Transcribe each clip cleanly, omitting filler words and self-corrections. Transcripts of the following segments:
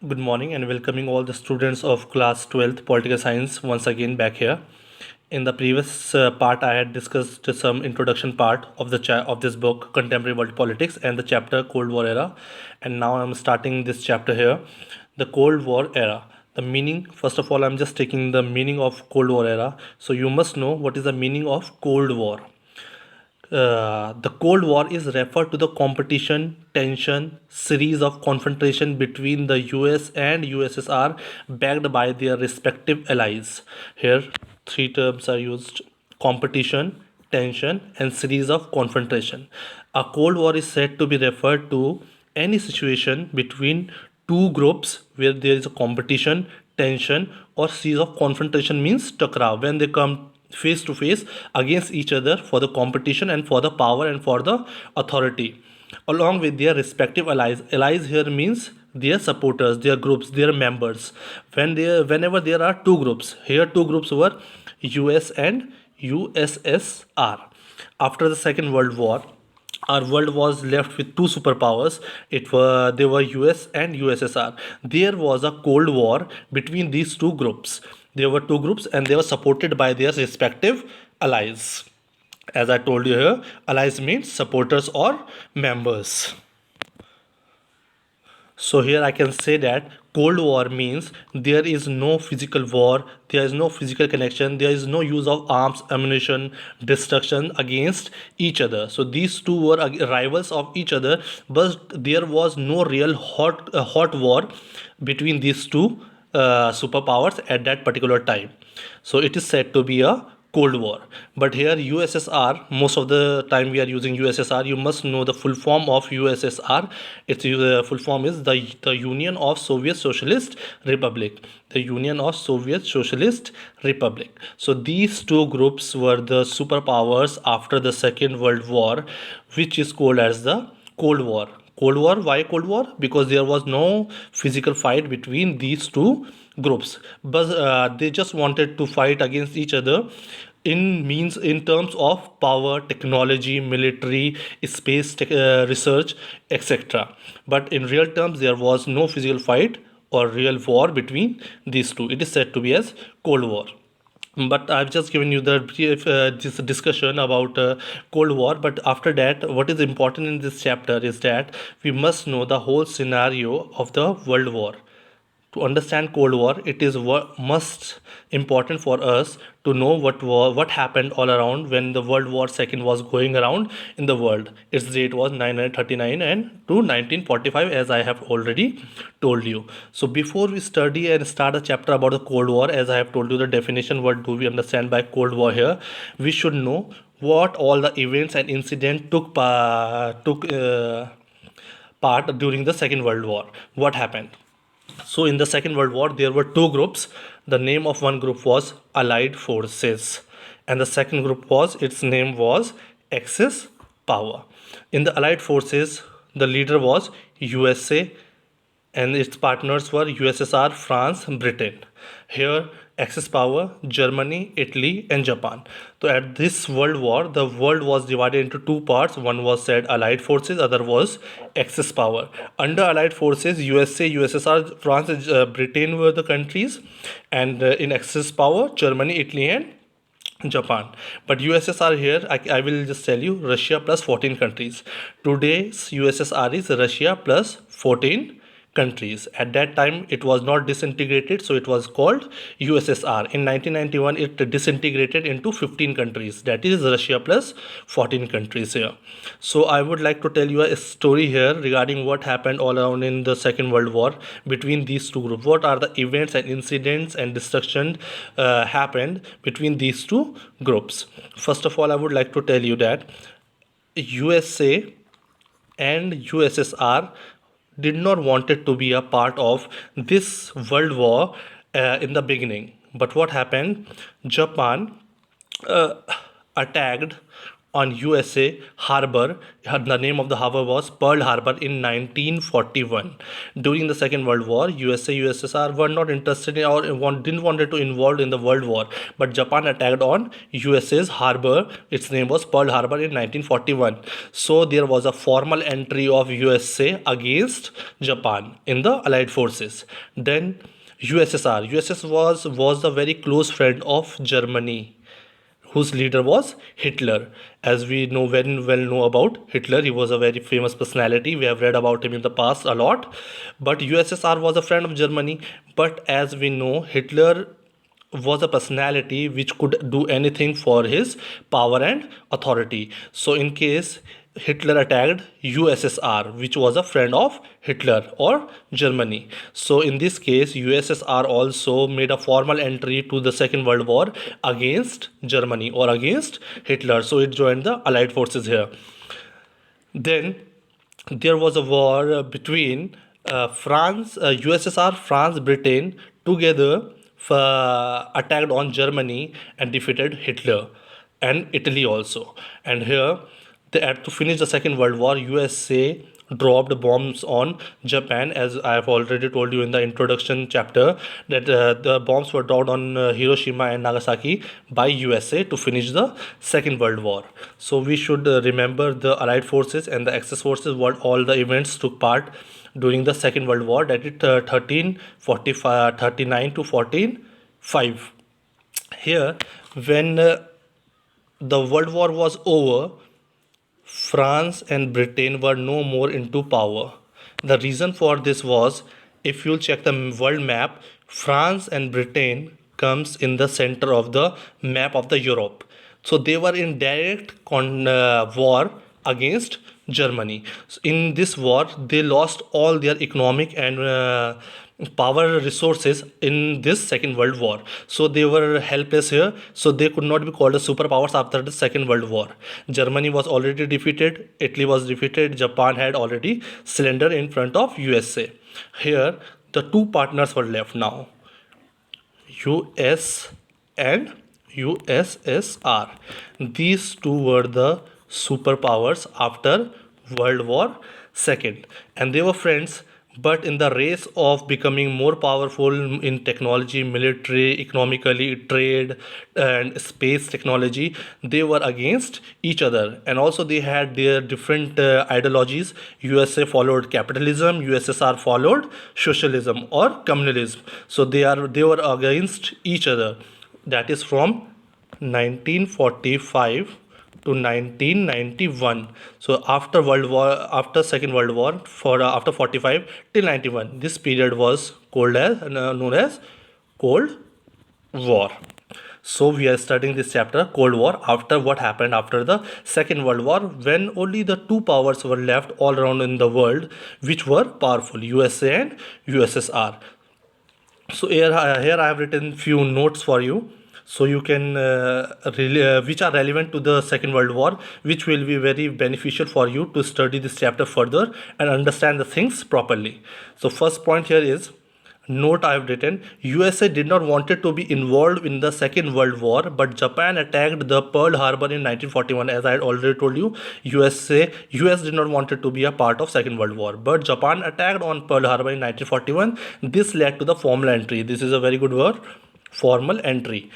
Good morning and welcoming all the students of class 12th political science once again back here. In the previous part I had discussed some introduction part of of this book Contemporary World Politics and the chapter Cold War Era, and now I'm starting this chapter here, the Cold War Era. The meaning, first of all, I'm just taking the meaning of Cold War Era. So you must know what is the meaning of Cold War. The Cold War is referred to the competition, tension, series of confrontation between the US and USSR backed by their respective allies. Here, three terms are used: competition, tension, and series of confrontation. A Cold War is said to be referred to any situation between two groups where there is a competition, tension, or series of confrontation means takraw, when they come face to face against each other for the competition and for the power and for the authority along with their respective allies here means their supporters, their groups, their members. Whenever there are two groups, here two groups were US and USSR. After the Second World War, our world was left with two superpowers. They were US and USSR. There was a Cold War between these two groups. There were two groups and they were supported by their respective allies. As I told you here, allies means supporters or members. So here I can say that Cold War means there is no physical war, there is no physical connection, there is no use of arms, ammunition, destruction against each other. So these two were rivals of each other, but there was no real hot war between these two superpowers at that particular time. So it is said to be a Cold War. But here USSR, most of the time we are using USSR. You must know the full form of USSR. Its full form is the Union of Soviet Socialist Republic. The Union of Soviet Socialist Republic. So these two groups were the superpowers after the Second World War, which is called as the Cold War. Cold War. Why Cold War? Because there was no physical fight between these two groups, but they just wanted to fight against each other in terms of power, technology, military, space research, etc. But in real terms, there was no physical fight or real war between these two. It is said to be as Cold War. But I've just given you the brief this discussion about Cold War. But after that, what is important in this chapter is that we must know the whole scenario of the World War. To understand Cold War, it is must important for us to know what happened all around when the World War II was going around in the world. Its date was 939 and to 1945, as I have already told you. So before we study and start a chapter about the Cold War, as I have told you the definition, what do we understand by Cold War here, we should know what all the events and incidents took part during the Second World War. What happened? So in the Second World War, there were two groups. The name of one group was Allied Forces, and the second group its name was Axis Power. In the Allied Forces, the leader was USA, and its partners were USSR, France, Britain. Here, Axis power, Germany, Italy, and Japan. So at this world war, the world was divided into two parts. One was said Allied forces, other was Axis power. Under Allied forces, USA, USSR, France, and Britain were the countries, and in Axis power, Germany, Italy, and Japan. But USSR here, I will just tell you, Russia plus 14 countries. Today's USSR is Russia plus 14 countries. At that time, it was not disintegrated, so it was called USSR. In 1991, it disintegrated into 15 countries. That is Russia plus 14 countries here. So I would like to tell you a story here regarding what happened all around in the Second World War between these two groups. What are the events and incidents and destruction happened between these two groups? First of all, I would like to tell you that USA and USSR did not wanted to be a part of this world war in the beginning. But what happened? Japan uh, attacked on USA harbor. The name of the harbor was Pearl Harbor in 1941. During the Second World War, USA, USSR were not interested in or didn't wanted to involve in the World War, but Japan attacked on USA's harbor. Its name was Pearl Harbor in 1941. So there was a formal entry of USA against Japan in the Allied forces. Then USSR was a very close friend of Germany, whose leader was Hitler. As we know very well know about Hitler, he was a very famous personality. We have read about him in the past a lot. But USSR was a friend of Germany. But as we know, Hitler was a personality which could do anything for his power and authority. So in case Hitler attacked USSR, which was a friend of Hitler or Germany. So in this case, USSR also made a formal entry to the Second World War against Germany or against Hitler. So it joined the Allied forces here. Then there was a war between USSR, France, Britain together attacked on Germany and defeated Hitler and Italy also. And here, to finish the Second World War, USA dropped bombs on Japan, as I have already told you in the introduction chapter, that the bombs were dropped on Hiroshima and Nagasaki by USA to finish the Second World War. So we should remember the Allied forces and the Axis forces, what all the events took part during the Second World War, that is 39 to 45. Here, when the World War was over, France and Britain were no more into power. The reason for this was, if you check the world map, France and Britain comes in the center of the map of the Europe. So they were in direct war against Germany. So in this war, they lost all their economic and power resources in this Second World War. So they were helpless here. So they could not be called as superpowers after the Second World War. Germany was already defeated. Italy was defeated. Japan had already surrendered in front of USA. Here, the two partners were left now, US and USSR. These two were the superpowers after World War II, and they were friends. But in the race of becoming more powerful in technology, military, economically, trade, and space technology, they were against each other. And also they had their different ideologies. USA followed capitalism, USSR followed socialism or communism. So they were against each other. That is from 1945 to 1991. So after Second World War, for after 45 till 91, this period was known as Cold War. So we are studying this chapter, Cold War, after what happened after the Second World War, when only the two powers were left all around in the world which were powerful, USA and USSR. So here I have written few notes for you, so you can which are relevant to the Second World War, which will be very beneficial for you to study this chapter further and understand the things properly. So first point here is, note I have written, USA did not wanted to be involved in the Second World War, but Japan attacked the Pearl Harbor in 1941. As I had already told you, US did not wanted to be a part of Second World War, but Japan attacked on Pearl Harbor in 1941. This led to the formal entry. This is a very good word, formal entry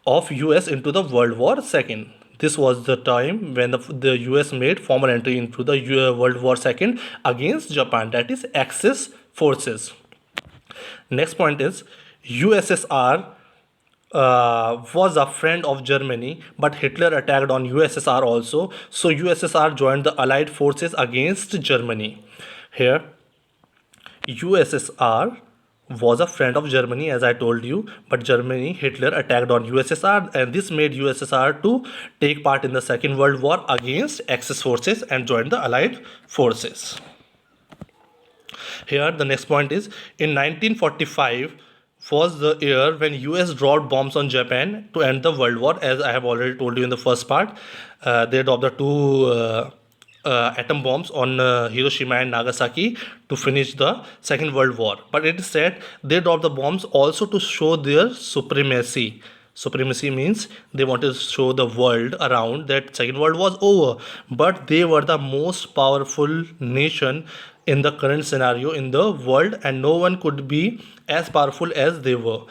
of US into the World War II. This was the time when the US made formal entry into the World War II against Japan, that is Axis forces. Next point is, USSR was a friend of Germany, but Hitler attacked on USSR also. So USSR joined the Allied forces against Germany. Here, USSR was a friend of Germany, as I told you, but Hitler attacked on USSR, and this made USSR to take part in the Second World War against Axis forces and join the Allied forces. Here the next point is, in 1945 was the year when US dropped bombs on Japan to end the World War. As I have already told you in the first part, they dropped the two atom bombs on Hiroshima and Nagasaki to finish the Second World War. But it is said they dropped the bombs also to show their supremacy. Supremacy means they wanted to show the world around that Second World was over, but they were the most powerful nation in the current scenario in the world, and no one could be as powerful as they were.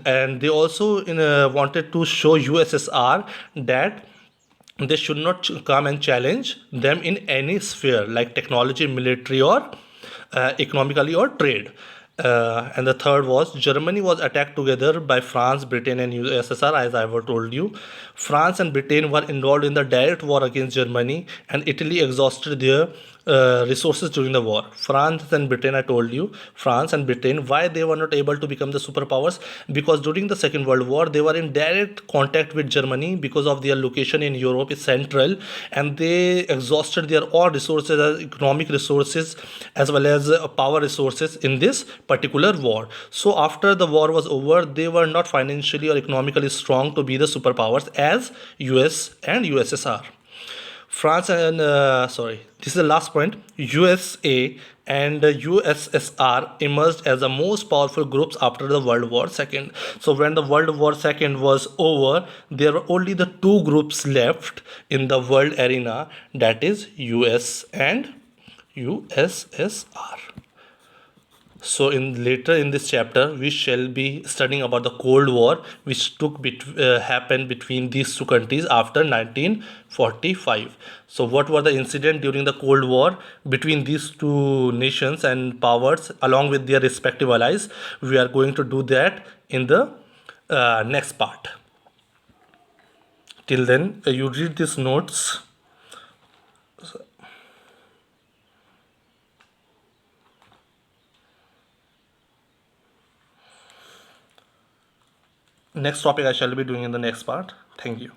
And they also wanted to show USSR that they should not come and challenge them in any sphere like technology, military, or economically or trade. And the third was Germany was attacked together by France, Britain, and USSR. As I have told you, France and Britain were involved in the direct war against Germany, and Italy exhausted their resources during the war. France and Britain, I told you, France and Britain, why they were not able to become the superpowers? Because during the Second World War, they were in direct contact with Germany because of their location in Europe is central, and they exhausted their all resources, economic resources, as well as power resources in this particular war. So after the war was over, they were not financially or economically strong to be the superpowers as US and USSR. France and this is the last point. USA and USSR emerged as the most powerful groups after the World War II. So when the World War II was over, there were only the two groups left in the world arena, that is US and USSR. So in later in this chapter, we shall be studying about the Cold War, which happened between these two countries after 1945. So what were the incident during the Cold War between these two nations and powers, along with their respective allies? We are going to do that in the next part. Till then, you read these notes. Next topic I shall be doing in the next part. Thank you.